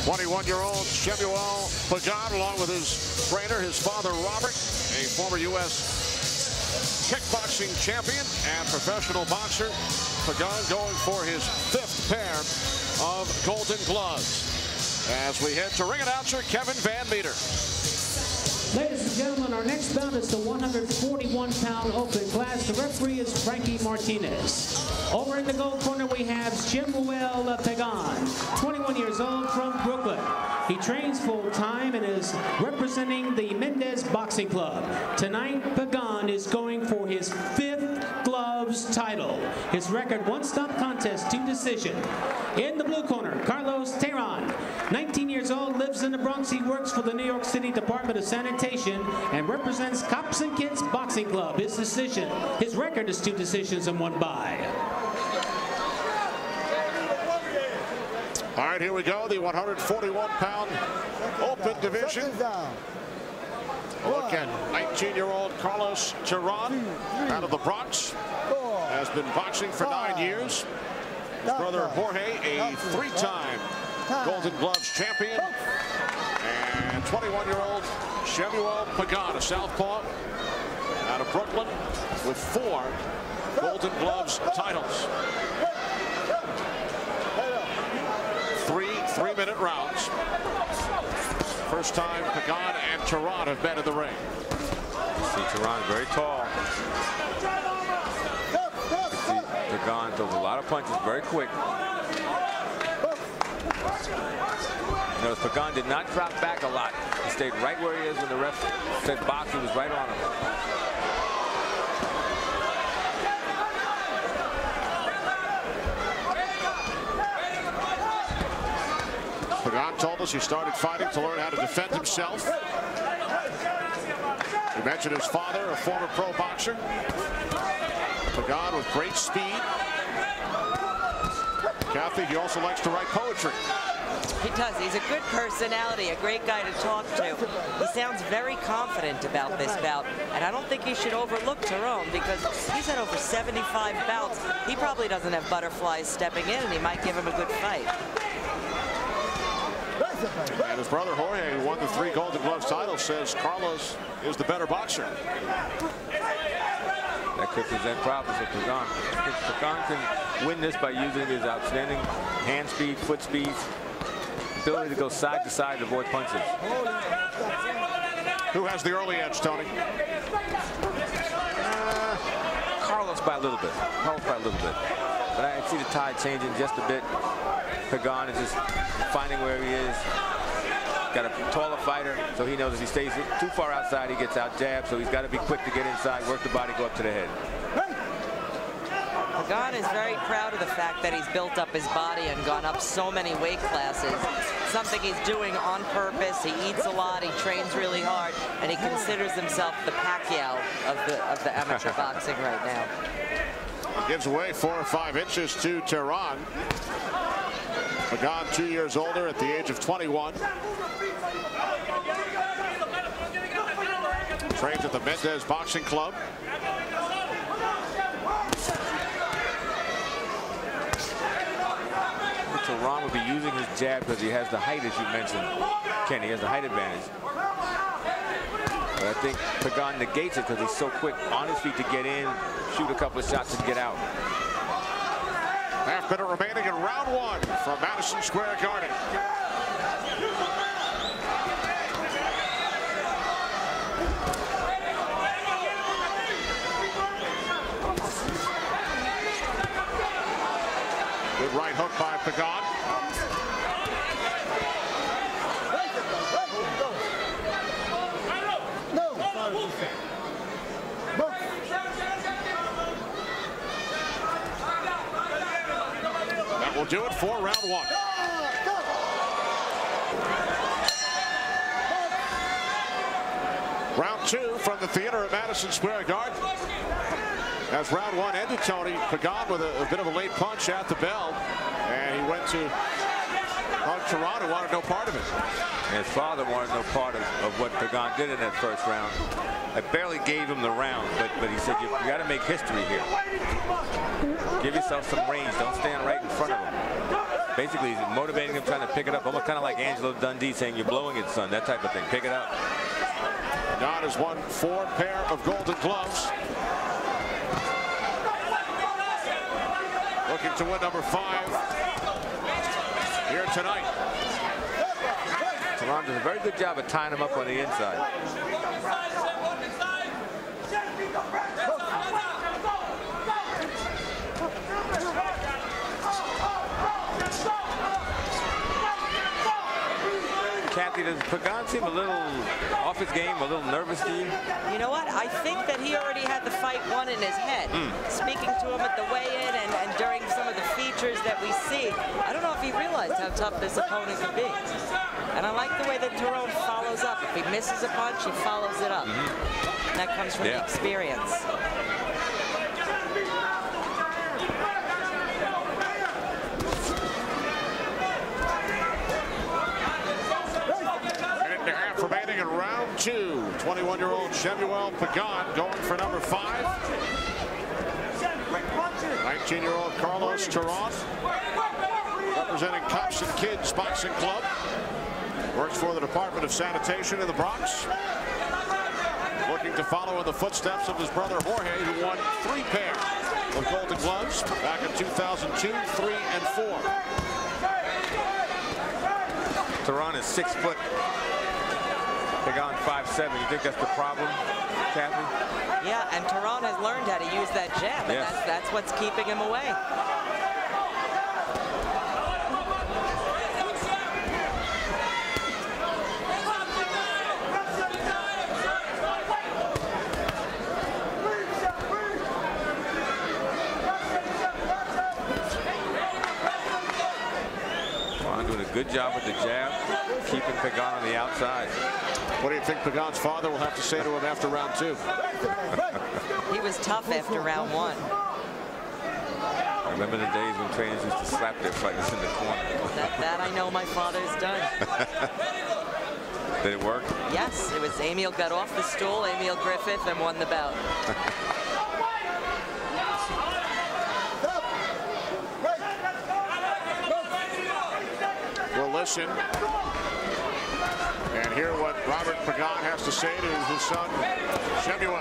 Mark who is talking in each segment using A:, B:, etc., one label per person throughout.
A: 21-year-old Shemuel Pagan, along with his trainer, his father Robert, a former U.S. kickboxing champion and professional boxer. Pagan going for his 5th pair of Golden Gloves. As we head to ring announcer Kevin Van Meter.
B: Ladies and gentlemen, our next bout is the 141-pound open class. The referee is Frankie Martinez. Over in the gold corner, we have Shemuel Pagan, 21 years old from Brooklyn. He trains full-time and is representing the Mendez Boxing Club. Tonight, Pagan is going for his 5th gloves title. His record, 1-stop contest, 2 decision. In the blue corner, Carlos Teron, 19 years old, lives in the Bronx. He works for the New York City Department of Sanitation and represents Cops and Kids Boxing Club. His record is 2 decisions and 1 bye.
A: All right, here we go. The 141-pound open division. Look at 19-year-old Carlos Teron out of the Bronx. Has been boxing for 9 years. His brother Jorge, a 3-time Golden Gloves champion. And 21-year-old Shemuel Pagan, a southpaw out of Brooklyn with 4 Golden Gloves titles. 3 3-minute rounds. First time Pagan and Teron have been in the ring.
C: You see Teron very tall. Pagan throws a lot of punches very quick. Notice Pagan did not drop back a lot. He stayed right where he is when the ref said box. He was right on him.
A: Pagan told us he started fighting to learn how to defend himself. He mentioned his father, a former pro boxer. Pagan with great speed. Kathy, he also likes to write poetry.
D: He does. He's a good personality, a great guy to talk to. He sounds very confident about this bout, and I don't think he should overlook Teron because he's had over 75 bouts. He probably doesn't have butterflies stepping in, and he might give him a good fight.
A: And his brother Jorge, who won the 3 Golden Gloves titles, says Carlos is the better boxer.
C: That could present problems for Pagan. Pagan can win this by using his outstanding hand speed, foot speed, ability to go side to side to avoid punches.
A: Who has the early edge, Tony?
C: Carlos by a little bit. Carlos by a little bit. But I see the tide changing just a bit. Pagan is just finding where he is. Got a taller fighter, so he knows if he stays too far outside, he gets out jabbed. So he's got to be quick to get inside, work the body, go up to the head.
D: Pagan is very proud of the fact that he's built up his body and gone up so many weight classes. Something he's doing on purpose. He eats a lot, he trains really hard, and he considers himself the Pacquiao of the amateur boxing right now.
A: He gives away 4 or 5 inches to Teron. Pagan 2 years older at the age of 21. Trains at the Mendez Boxing Club.
C: Teron would be using his jab because he has the height, as you mentioned, Kenny. He has the height advantage. But I think Pagan negates it because he's so quick on his feet to get in, shoot a couple of shots, and get out.
A: Half minute remaining in round 1 from Madison Square Garden. Good right hook by Pagan. That will do it for round 1. Round 2 from the theater at Madison Square Garden. As round 1 ended, Tony, Pagan with a bit of a late punch at the bell, and he went to Teron, who wanted no part of it.
C: And his father wanted no part of what Pagan did in that first round. I barely gave him the round, but he said, you got to make history here. Give yourself some range. Don't stand right in front of him. Basically, he's motivating him, trying to pick it up, almost kind of like Angelo Dundee saying, "You're blowing it, son." That type of thing. Pick it up.
A: Pagan has won 4 pair of Golden Gloves. Looking to win number 5 here tonight.
C: Teron does a very good job of tying him up on the inside. Kathy, does Pagan seem a little off his game, a little nervous to you?
D: You know what? I think that he already had the fight won in his head. Speaking to him at the weigh-in and during some of the features that we see, I don't know if he realized how tough this opponent could be. And I like the way that Teron follows up. If he misses a punch, he follows it up. And that comes from the experience.
A: Remaining in round 2, 21-year-old Shemuel Pagan going for number 5. 19-year-old Carlos Teron, representing Cops and Kids Boxing Club, works for the Department of Sanitation in the Bronx. Looking to follow in the footsteps of his brother Jorge, who won 3 pair of Golden Gloves back in 2002, 3, and 4.
C: Teron is 6 foot. Pagan 5'7". You think that's the problem, Kathy?
D: Yeah, and Teron has learned how to use that jab, and that's what's keeping him away.
C: Teron doing a good job with the jab, keeping Pagan on the outside.
A: What do you think Pagan's father will have to say to him after round 2?
D: He was tough after round 1.
C: I remember the days when trainers used to slap their fighters in the corner.
D: That I know my father's done.
C: Did it work?
D: Yes, it was Emil got off the stool, Emil Griffith, and won the bout.
A: We'll listen and hear what Robert Pagan has to say to his son, Shemuel.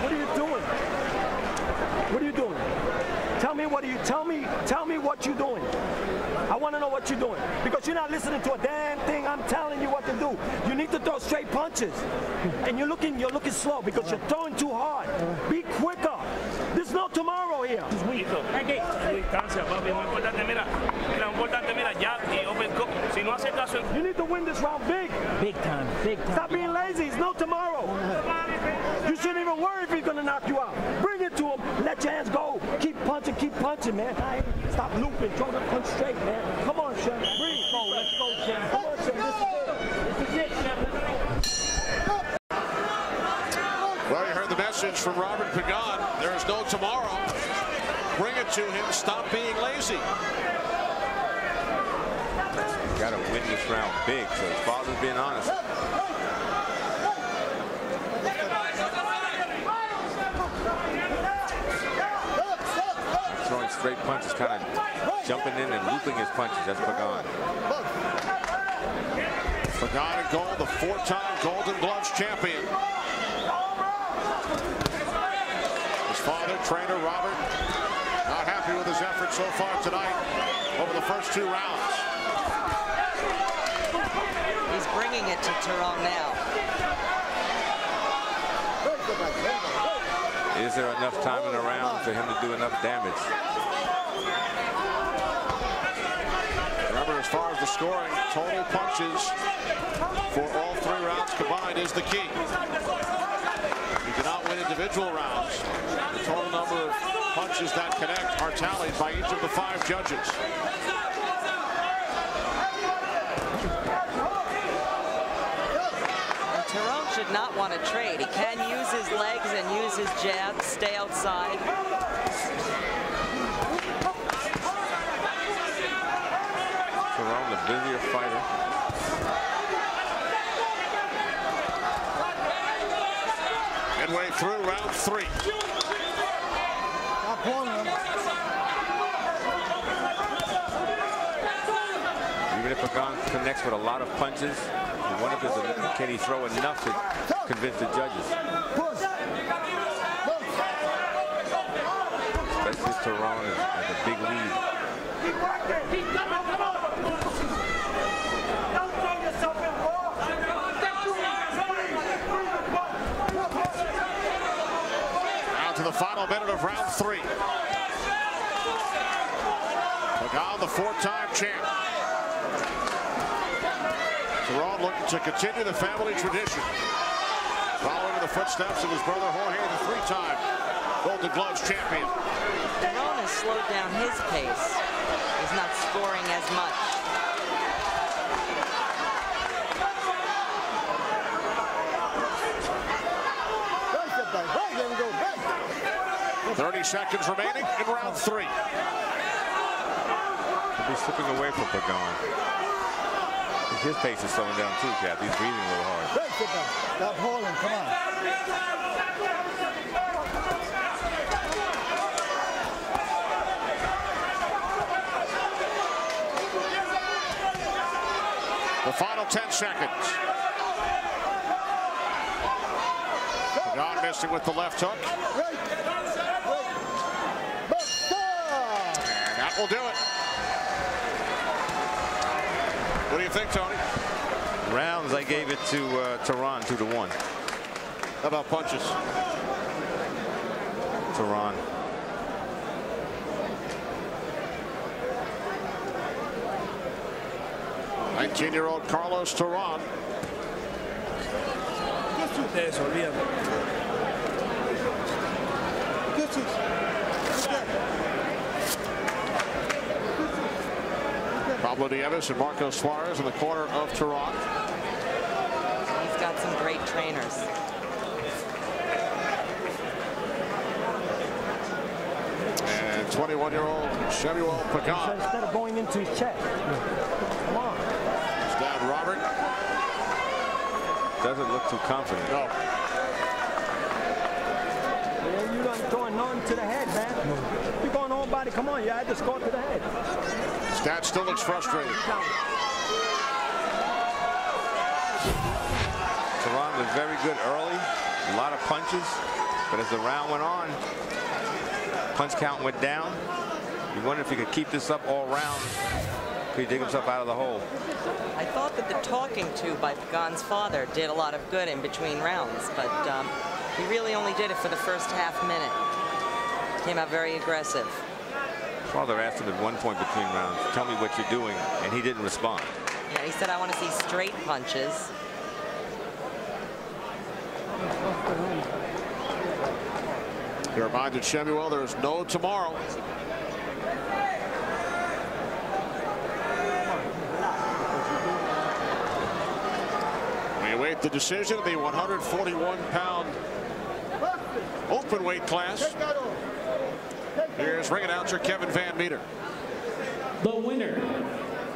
E: What are you doing? What are you doing? Tell me what are you, tell me what you're doing. I want to know what you're doing, because you're not listening to a damn thing I'm telling you what to do. You need to throw straight punches, and you're looking slow because you're throwing too hard. Be quicker. There's no tomorrow here. You need to win this round big.
F: Big time, big time.
E: Stop being lazy. It's no tomorrow. You shouldn't even worry if he's gonna knock you out. Bring it to him. Let your hands go. Keep punching, man. Stop looping. Throw the punch straight, man. Come on, Shem. Breathe. Let's go, Shem. Come on, Shem. This is it, Shem.
A: Well, you heard the message from Robert Pagan. There is no tomorrow. Bring it to him. Stop being lazy.
C: Got to win this round big, so his father's being honest. Throwing straight punches, kind of jumping in and looping his punches. That's Pagan.
A: Pagan in gold, the 4-time Golden Gloves champion. His father, trainer Robert, not happy with his effort so far tonight over the first 2 rounds.
D: He's bringing it to Teron now.
C: Is there enough time in the round for him to do enough damage?
A: Remember, as far as the scoring, total punches for all 3 rounds combined is the key. You cannot win individual rounds. The total number of punches that connect are tallied by each of the 5 judges.
D: Teron should not want to trade. He can use his legs and use his jab, stay outside.
C: Teron, the busier fighter.
A: Midway through round 3.
C: Even if Pagan connects with a lot of punches, one of his, can he throw enough to convince the judges? Especially Teron has a big lead.
A: Now to the final minute of round 3. Pagan, the 4-time champ. Teron looking to continue the family tradition. Following in the footsteps of his brother Jorge, the 3-time Golden Gloves champion.
D: Teron has slowed down his pace. He's not scoring as much.
A: 30 seconds remaining in round 3.
C: He'll be slipping away from Pagan. His pace is slowing down too, Cap. He's breathing a little hard.
F: Stop holding, come on.
A: The final 10 seconds. Pagan missing with the left hook. And that will do it. What do you think, Tony?
C: Rounds, I gave it to Teron 2-1.
A: How about punches?
C: Teron.
A: '19-year-old Carlos Teron. Pablo Nieves and Marcos Suarez in the corner of Teron.
D: He's got some great trainers.
A: And 21-year-old Shemuel Pagan.
E: So instead of going into his chest, come on.
A: His dad, Robert.
C: Doesn't look too confident.
A: No.
E: Man, you're not throwing none to the head, man. You're going on body. Come on, you had to score to the head.
A: His dad still looks frustrated.
C: Teron was very good early. A lot of punches. But as the round went on, punch count went down. You wonder if he could keep this up all round. Could he dig himself out of the hole?
D: I thought that the talking to by Pagan's father did a lot of good in between rounds, but he really only did it for the first half minute. Came out very aggressive.
C: Father asked him at one point between rounds, tell me what you're doing, and he didn't respond.
D: Yeah, he said, I want to see straight punches.
A: He reminded Shemuel there's no tomorrow. We await the decision of the 141-pound open weight class. Here's ring announcer Kevin Van Meter.
B: The winner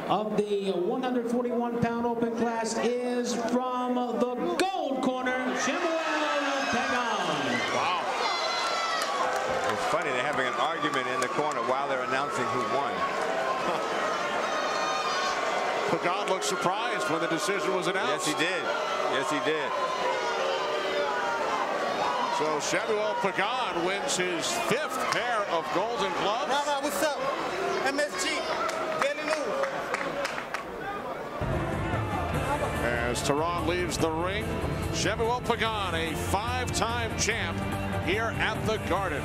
B: of the 141-pound open class is from the gold corner, Shemuel Pagan.
A: Wow.
C: It's funny, they're having an argument in the corner while they're announcing who won.
A: Pagan looked surprised when the decision was announced.
C: Yes, he did. Yes, he did.
A: So Shemuel Pagan wins his 5th pair of Golden Gloves.
F: Rama, what's up? MSG, Daily News.
A: As Teron leaves the ring, Shemuel Pagan, a 5-time champ here at the Garden.